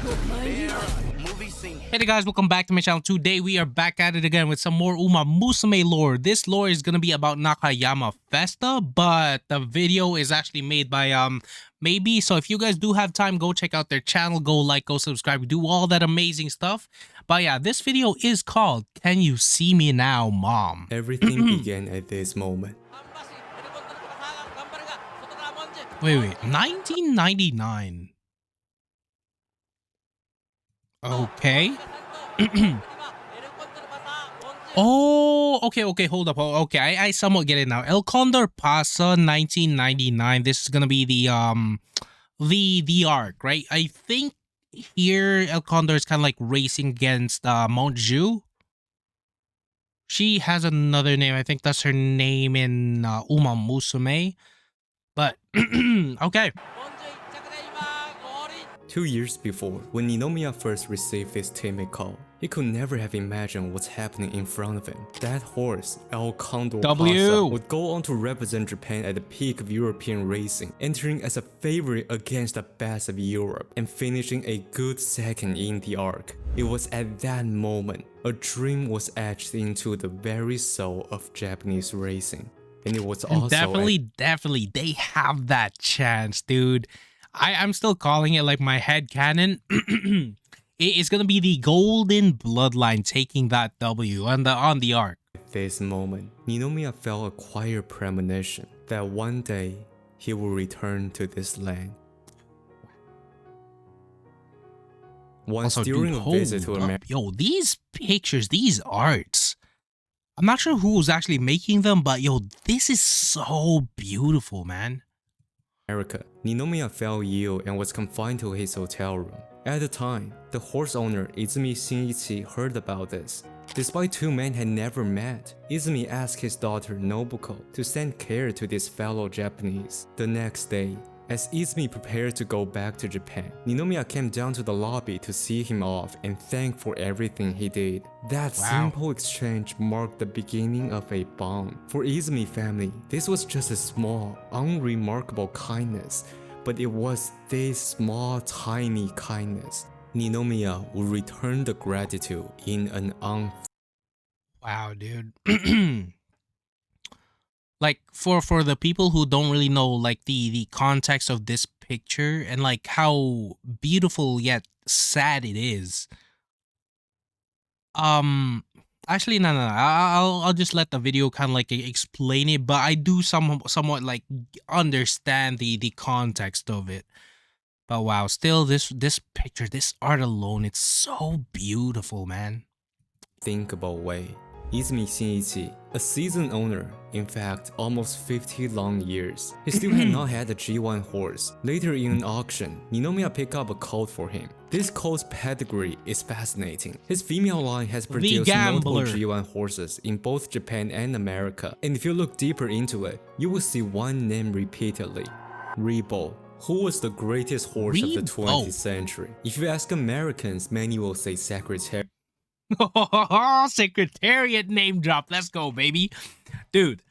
Hey there guys, welcome back to my channel. Today we are back at it again with some more Musume lore. This lore is gonna be about Nakayama Festa, but the video is actually made by maybe. So if you guys do have time, go check out their channel, go like, go subscribe, do all that amazing stuff. But yeah, this video is called Can You See Me Now, Mom? Everything began at this moment. Wait, 1999. Okay. Oh, okay, hold up. Oh, okay, I somewhat get it now. El Condor Pasa 1999. This is gonna be the arc, right? I think here El Condor is kind of like racing against Mount Ju. She has another name. I think that's her name in Musume. But okay. 2 years before, when Ninomiya first received this timid call, he could never have imagined what's happening in front of him. That horse, El Condor Pasa, would go on to represent Japan at the peak of European racing, entering as a favorite against the best of Europe and finishing a good second in the arc. It was at that moment, a dream was etched into the very soul of Japanese racing. And it was also definitely, they have that chance, dude. I'm still calling it like my head canon. It's gonna be the Golden Bloodline taking that W on the arc. At this moment, Ninomiya felt a quiet premonition that one day he will return to this land. Once Also, during dude, a visit to America, yo, these pictures, these arts. I'm not sure who was actually making them, but yo, this is so beautiful, man. Ninomiya fell ill and was confined to his hotel room. At the time, the horse owner Izumi Shinichi heard about this. Despite two men had never met, Izumi asked his daughter Nobuko to send care to this fellow Japanese. The next day, as Izumi prepared to go back to Japan, Ninomiya came down to the lobby to see him off and thank for everything he did. That simple exchange marked the beginning of a bond. For Izumi family, this was just a small, unremarkable kindness, but it was this small, tiny kindness. Ninomiya would return the gratitude in an Wow, dude. Like for the people who don't really know like the context of this picture and like how beautiful yet sad it is. Actually no. I'll just let the video kind of like explain it, but I do somewhat like understand the context of it. But wow, still this picture, this art alone, it's so beautiful, man. thinkable way. Izumi Shinichi, a seasoned owner, in fact almost 50 long years, he still had not had a G1 horse. Later in an auction, Ninomiya picked up a colt for him. This colt's pedigree is fascinating. His female line has produced multiple G1 horses in both Japan and America, and if you look deeper into it, you will see one name repeatedly: Rebo. Who was the greatest horse of the 20th century? If you ask Americans, many will say Secretary. Secretariat name drop. Let's go, baby. Dude,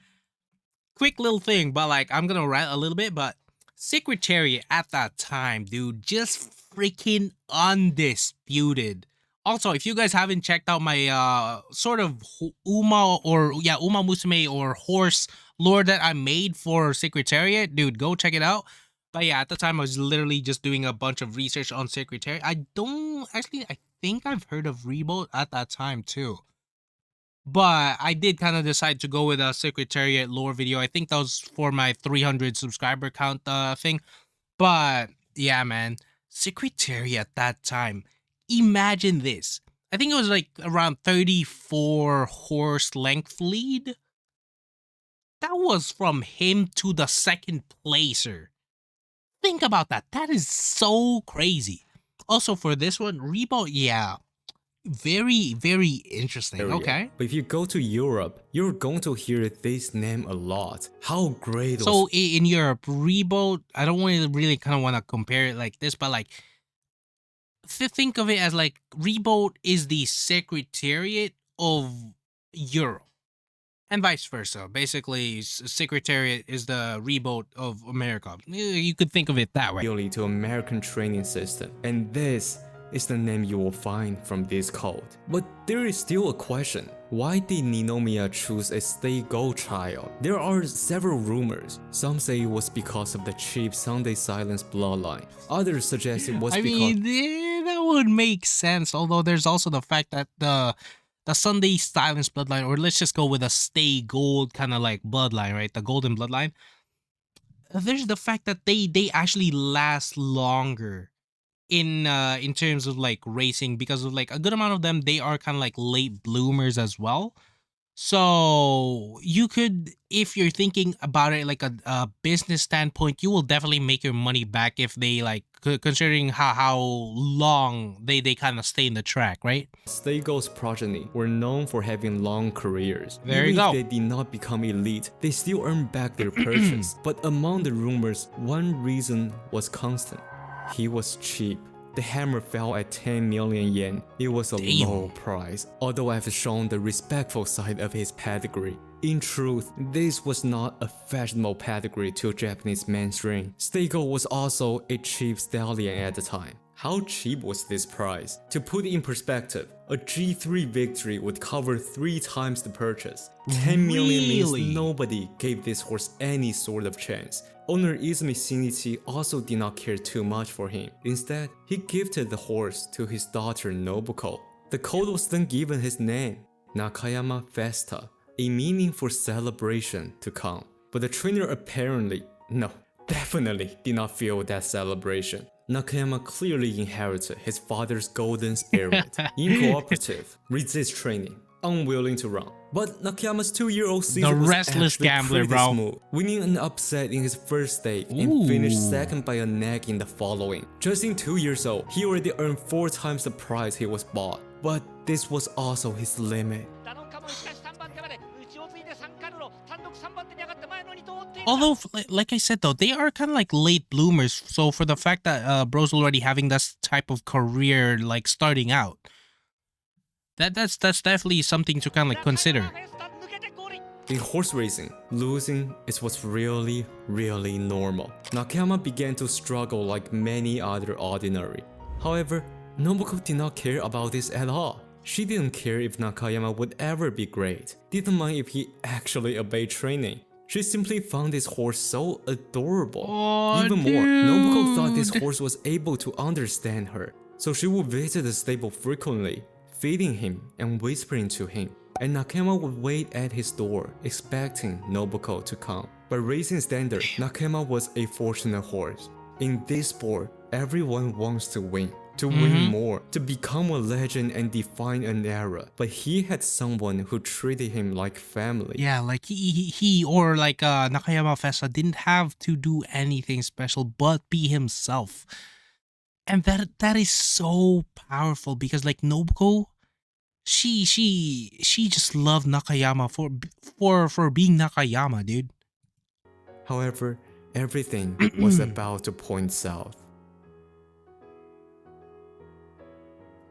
quick little thing, but like I'm gonna rant a little bit, but Secretariat at that time, dude, just freaking undisputed. Also, if you guys haven't checked out my sort of Uma Musume or horse lore that I made for Secretariat, dude, go check it out. But yeah, at the time I was literally just doing a bunch of research on Secretariat. I think I've heard of Reboot at that time too. But I did kind of decide to go with a Secretariat lore video. I think that was for my 300 subscriber count thing. But yeah, man, Secretariat at that time. Imagine this. I think it was like around 34 horse length lead. That was from him to the second placer. Think about that. That is so crazy. Also for this one, Rebo, yeah, very, very interesting. Okay. But if you go to Europe, you're going to hear this name a lot. How great was... So in Europe, Rebo, I don't really kind of want to compare it like this, but like, think of it as like, Rebo is the Secretariat of Europe. And vice versa. Basically, Secretariat is the Reboot of America. You could think of it that way. To American training system. And this is the name you will find from this cult. But there is still a question. Why did Ninomiya choose a stay-go child? There are several rumors. Some say it was because of the cheap Sunday Silence bloodline. Others suggest it was I because mean, that would make sense. Although there's also the fact that the Sunday Silence bloodline, or let's just go with a stay gold kind of like bloodline, right? The golden bloodline. There's the fact that they actually last longer in terms of like racing, because of like a good amount of them, they are kind of like late bloomers as well. So you could, if you're thinking about it like a business standpoint, you will definitely make your money back if they like considering how long they kind of stay in the track, right? Stay-go's progeny were known for having long careers. There Even you if go. they did not become elite, they still earned back their purchase. But among the rumors, one reason was constant. He was cheap. The hammer fell at 10 million yen. It was a Damn. low price, although I've shown the respectful side of his pedigree. In truth, this was not a fashionable pedigree to Japanese mainstream. Steigo was also a cheap stallion at the time. How cheap was this price? To put it in perspective, a G3 victory would cover 3 times the purchase. 10 million Really? means nobody gave this horse any sort of chance. Owner Izumi Shinichi also did not care too much for him. Instead, he gifted the horse to his daughter Nobuko. The colt was then given his name, Nakayama Festa, a meaning for celebration to come. But the trainer apparently, no, definitely did not feel that celebration. Nakayama clearly inherited his father's golden spirit, incooperative, resist training, unwilling to run. But Nakayama's 2-year-old Caesar was restless actually gambler, pretty bro. smooth, winning an upset in his first stake and finished second by a neck in the following. Just in 2 years old, he already earned 4 times the price he was bought. But this was also his limit. Although, like I said though, they are kind of like late bloomers. So for the fact that bro's already having this type of career, like starting out, that's definitely something to kind of like consider. In horse racing, losing is what's really normal. Nakayama began to struggle like many other ordinary. However, Nobuko did not care about this at all. She didn't care if Nakayama would ever be great, didn't mind if he actually obeyed training. She simply found this horse so adorable. Oh, Even more, Nobuko thought this horse was able to understand her, so she would visit the stable frequently, feeding him and whispering to him. And Nakayama would wait at his door, expecting Nobuko to come. But racing standard, Nakayama was a fortunate horse. In this sport, everyone wants to win more, to become a legend and define an era. But he had someone who treated him like family. Yeah, like he or like Nakayama Festa didn't have to do anything special but be himself. And that is so powerful, because like Nobuko, she just loved Nakayama for being Nakayama, dude. However, everything was about to point south.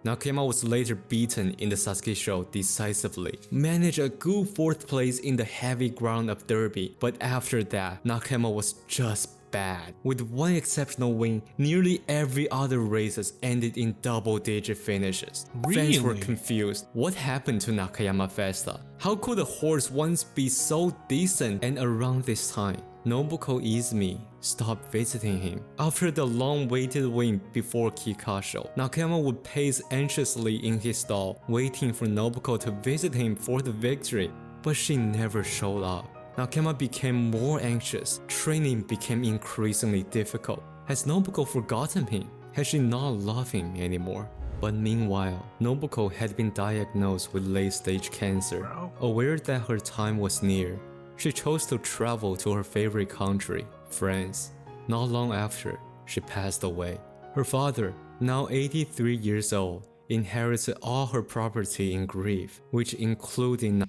Nakayama was later beaten in the Sasuke show decisively, managed a good 4th place in the heavy ground of Derby, but after that, Nakayama was just bad. With one exceptional win, nearly every other races ended in double-digit finishes. Really? Fans were confused. What happened to Nakayama Festa? How could a horse once be so decent? And around this time, Nobuko Izumi stopped visiting him. After the long-awaited win before Kikasho, Nakayama would pace anxiously in his stall, waiting for Nobuko to visit him for the victory, but she never showed up. Nakayama became more anxious. Training became increasingly difficult. Has Nobuko forgotten him? Has she not loved him anymore? But meanwhile, Nobuko had been diagnosed with late-stage cancer. Aware that her time was near, she chose to travel to her favorite country, France. Not long after, she passed away. Her father, now 83 years old, inherited all her property in grief, which included...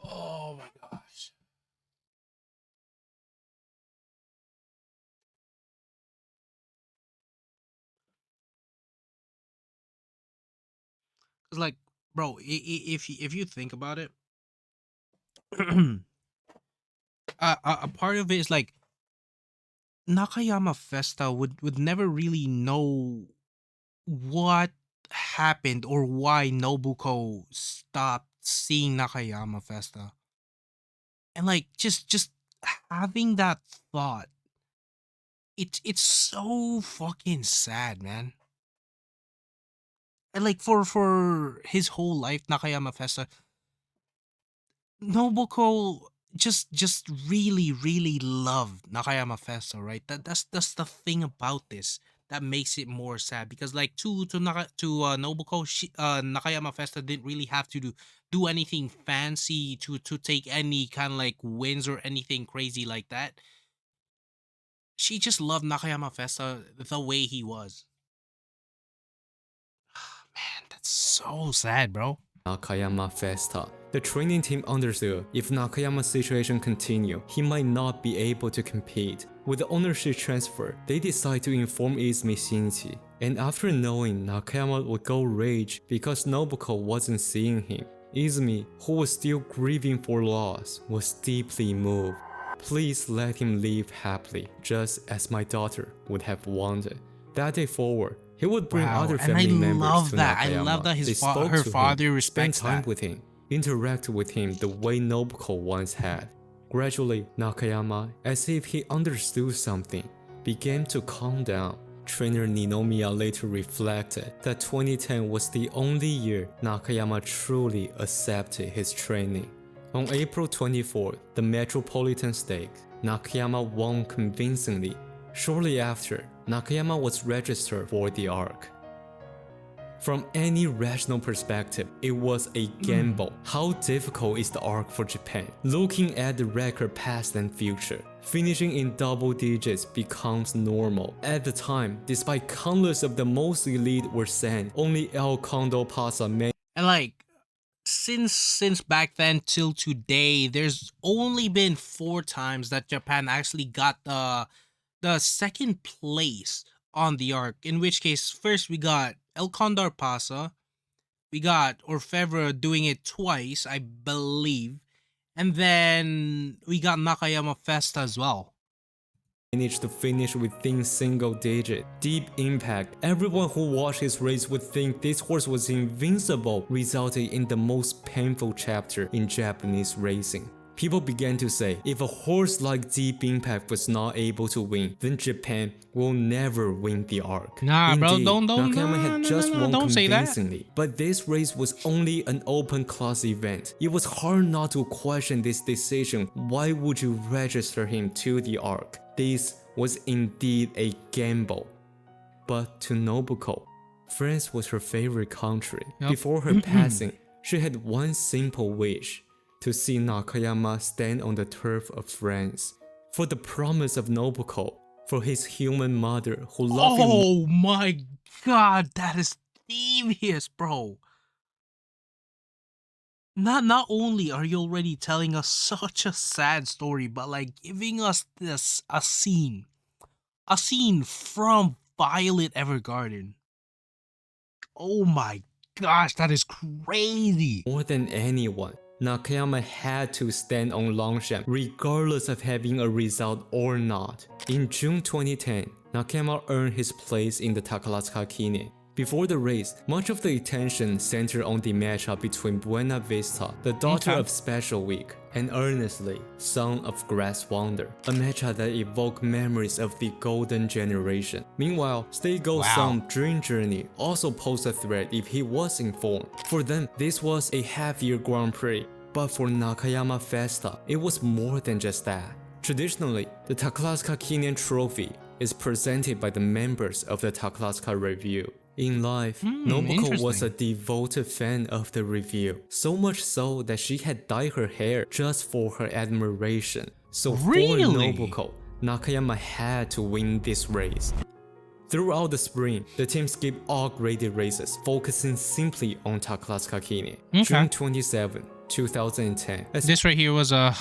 Oh my gosh. Cause like, bro, if you think about it, a part of it is like Nakayama Festa would never really know what happened or why Nobuko stopped seeing Nakayama Festa. And like just having that thought, it's so fucking sad, man. And like for his whole life, Nakayama Festa, Nobuko just really loved Nakayama Festa, right? That's the thing about this that makes it more sad because like to Nobuko, Nakayama Festa didn't really have to do anything fancy to take any kind of like wins or anything crazy like that. She just loved Nakayama Festa the way he was. Man, that's so sad, bro. Nakayama Festa. The training team understood if Nakayama's situation continued, he might not be able to compete. With the ownership transfer, they decided to inform Izumi Shinichi. And after knowing Nakayama would go rage because Nobuko wasn't seeing him, Izumi, who was still grieving for loss, was deeply moved. Please let him live happily, just as my daughter would have wanted. That day forward, he would bring Wow, other and I family members love to that. Nakayama. I love that They his spoke her to father him, respects spent time that. with him, interacted with him the way Nobuko once had. Gradually, Nakayama, as if he understood something, began to calm down. Trainer Ninomiya later reflected that 2010 was the only year Nakayama truly accepted his training. On April 24th, the Metropolitan Stakes, Nakayama won convincingly. Shortly after, Nakayama was registered for the ARC. From any rational perspective, it was a gamble. How difficult is the ARC for Japan? Looking at the record past and future, finishing in double digits becomes normal. At the time, despite countless of the most elite were sent, only El Condor Pasa made. And like since back then till today, there's only been 4 times that Japan actually got the second place on the arc. In which case, first we got El Condor Pasa, we got Orfevre doing it twice, I believe, and then we got Nakayama Festa as well. Managed to finish within single digit. Deep impact. Everyone who watched his race would think this horse was invincible, resulting in the most painful chapter in Japanese racing. People began to say, if a horse like Deep Impact was not able to win, then Japan will never win the ARC. Nah, bro, Indeed, don't Nakayama no, had no, just no, no, won don't say that. convincingly, but this race was only an open class event. It was hard not to question this decision. Why would you register him to the ARC? This was indeed a gamble. But to Nobuko, France was her favorite country. Yep. Before her passing, she had one simple wish: to see Nakayama stand on the turf of France. For the promise of Nobuko, for his human mother who loved him. Oh my god, that is devious, bro. Not only are you already telling us such a sad story, but like giving us this a scene from Violet Evergarden. Oh my gosh, that is crazy. More than anyone, Nakayama had to stand on Longchamp regardless of having a result or not. In June 2010, Nakayama earned his place in the Takarazuka Kine. Before the race, much of the attention centered on the matchup between Buena Vista, the daughter of Special Week, and Earnestly, son of Grass Wonder, a matchup that evoked memories of the golden generation. Meanwhile, Stay Go's son Dream Journey also posed a threat if he was informed. For them, this was a half-year Grand Prix, but for Nakayama Festa, it was more than just that. Traditionally, the Takarazuka Kinen Trophy is presented by the members of the Takarazuka Review. In life, Nobuko was a devoted fan of the review, so much so that she had dyed her hair just for her admiration. So for Nobuko, Nakayama had to win this race. Throughout the spring, the team skipped all graded races, focusing simply on Takarazuka Kine. June 27, 2010. This right here was a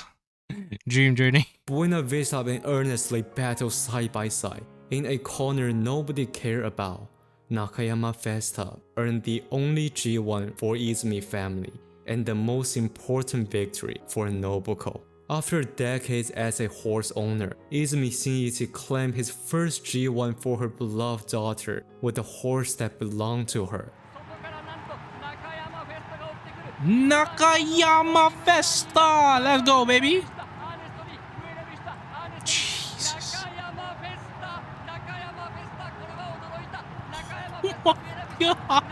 dream journey. Buena Vista and Earnestly battled side by side in a corner nobody cared about. Nakayama Festa earned the only G1 for Izumi family and the most important victory for Nobuko. After decades as a horse owner, Izumi Shinichi claimed his first G1 for her beloved daughter with a horse that belonged to her. Nakayama Festa! Let's go, baby! Jesus. Oh my god!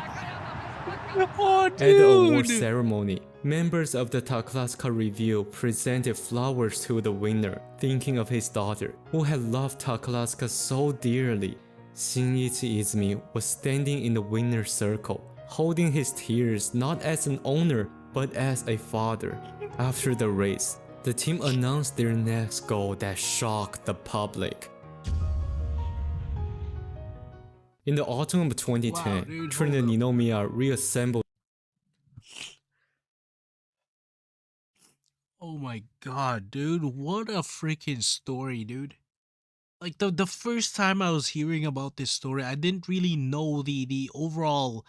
Oh, dude! At the award ceremony, members of the Takarazuka review presented flowers to the winner, thinking of his daughter, who had loved Takarazuka so dearly. Shinichi Izumi was standing in the winner's circle, holding his tears not as an owner, but as a father. After the race, the team announced their next goal that shocked the public. In the autumn of 2010, Wow, dude, Trainer hold up. Ninomiya reassembled. Oh my god, dude, what a freaking story, dude. Like the first time I was hearing about this story, I didn't really know the overall,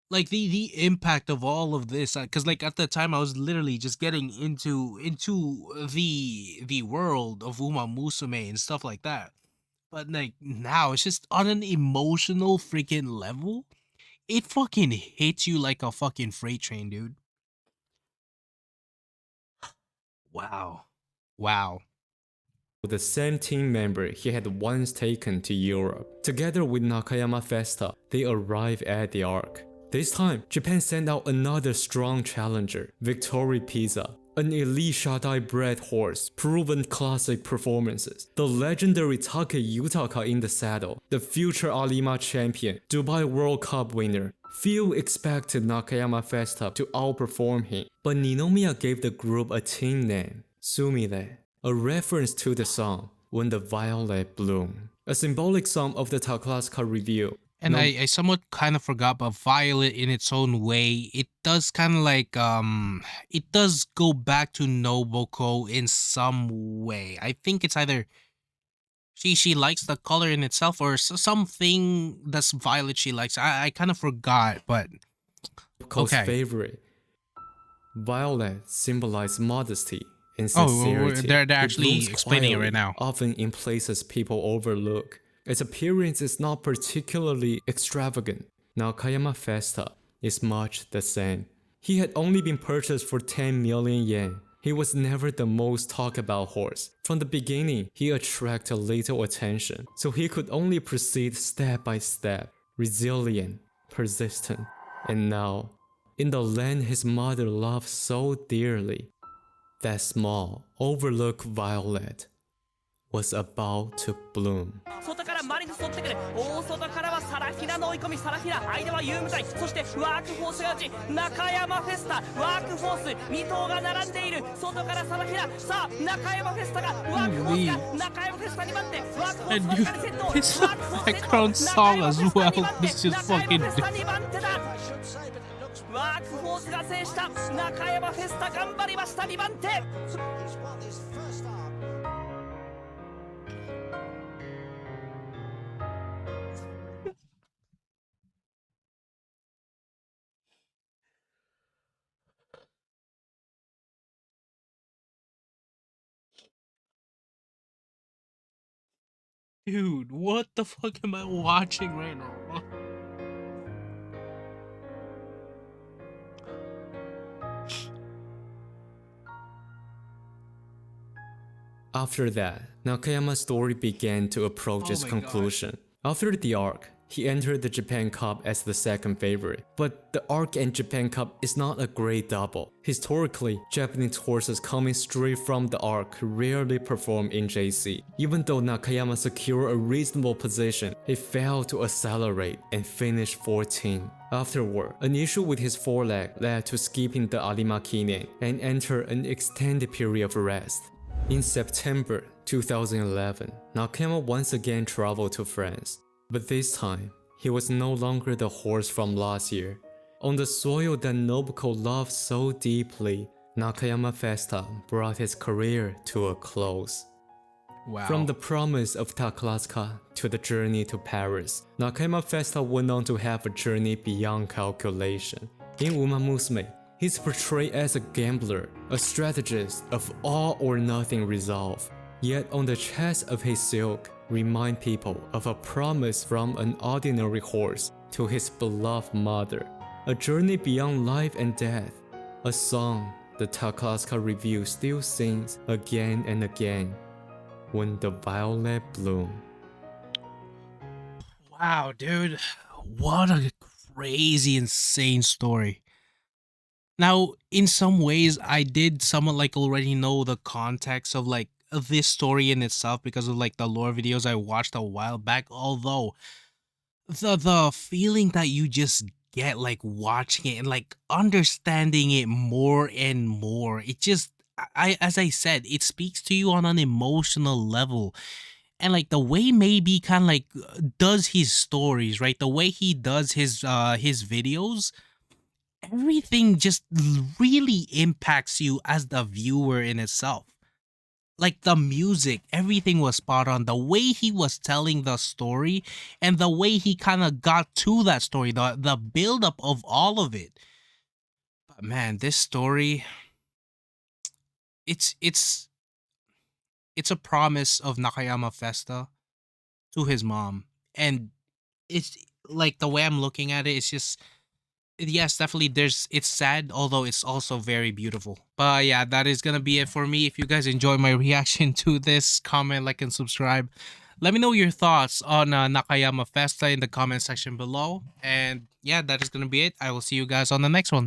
like the impact of all of this, cuz like at the time I was literally just getting into the world of Uma Musume and stuff like that. But like now it's just on an emotional freaking level. It fucking hits you like a fucking freight train, dude. Wow. Wow. The same team member he had once taken to Europe. Together with Nakayama Festa, they arrive at the Arc. This time, Japan sent out another strong challenger, Victory Pizza, an elite Shadai bred horse, proven classic performances, the legendary Take Yutaka in the saddle, the future Alima champion, Dubai World Cup winner. Few expected Nakayama Festa to outperform him, but Ninomiya gave the group a team name, Sumire, a reference to the song When the Violet Bloom, a symbolic song of the Takarazuka review. And I somewhat kind of forgot, but Violet in its own way, it does kind of like it does go back to Noboko in some way. I think it's either she likes the color in itself or something that's violet she likes. I kind of forgot, but Noboko's okay. favorite. Violet symbolizes modesty and Oh, sincerity. they're It actually blooms explaining it right quietly, now. often in places people overlook. Its appearance is not particularly extravagant. Nakayama Festa is much the same. He had only been purchased for 10 million yen. He was never the most talked about horse. From the beginning, he attracted little attention, so he could only proceed step by step, resilient, persistent, and now, in the land his mother loved so dearly, that small, overlooked violet was about to bloom. 外からマリノス追ってくる大外からはサラヒナの追い込みサラヒナ間はユームザイそしてワークフォースが打ち中山フェスタワークフォース2頭が並んでいる外からサラヒナさあ中山フェスタがワークフォースが中山フェスタ2番手ワークフォース And dude, わずかに先頭 this ワークフォース先頭 background song as 中山 well. フェスタ2番手 This just 中 fucking 山フェスタ2番手だワークフォースが制した中山フェスタ頑張りました2番手 Dude, what the fuck am I watching right now? After that, Nakayama's story began to approach its my conclusion. After the arc, he entered the Japan Cup as the second favorite. But the arc and Japan Cup is not a great double. Historically, Japanese horses coming straight from the arc rarely perform in JC. Even though Nakayama secured a reasonable position, he failed to accelerate and finished 14th. Afterward, an issue with his foreleg led to skipping the Alima Kinen and enter an extended period of rest. In September 2011, Nakayama once again traveled to France. But this time, he was no longer the horse from last year. On the soil that Noboko loved so deeply, Nakayama Festa brought his career to a close. Wow. From the promise of Takarazuka to the journey to Paris, Nakayama Festa went on to have a journey beyond calculation. In Uma Musume, He's portrayed as a gambler, a strategist of all or nothing resolve. Yet on the chest of his silk remind people of a promise from an ordinary horse to his beloved mother, a journey beyond life and death, a song the Takarazuka review still sings again and again, when the violet bloom. Wow, dude. What a crazy, insane story. Now, in some ways, I did somewhat like already know the context of like this story in itself because of like the lore videos I watched a while back. Although the feeling that you just get like watching it and like understanding it more and more, it just as I said, it speaks to you on an emotional level. And like the way maybe kind of like does his stories, right? The way he does his videos, everything just really impacts you as the viewer in itself. Like the music, everything was spot on. The way he was telling the story and the way he kind of got to that story, the build up of all of it. But man, this story, it's it's it's a promise of Nakayama Festa to his mom. And it's like the way I'm looking at it, it's just yes, definitely it's sad, although it's also very beautiful. But yeah, that is gonna be it for me. If you guys enjoy my reaction to this, comment, like, and subscribe. Let me know your thoughts on Nakayama Festa in the comment section below. And yeah, that is gonna be it. I will see you guys on the next one.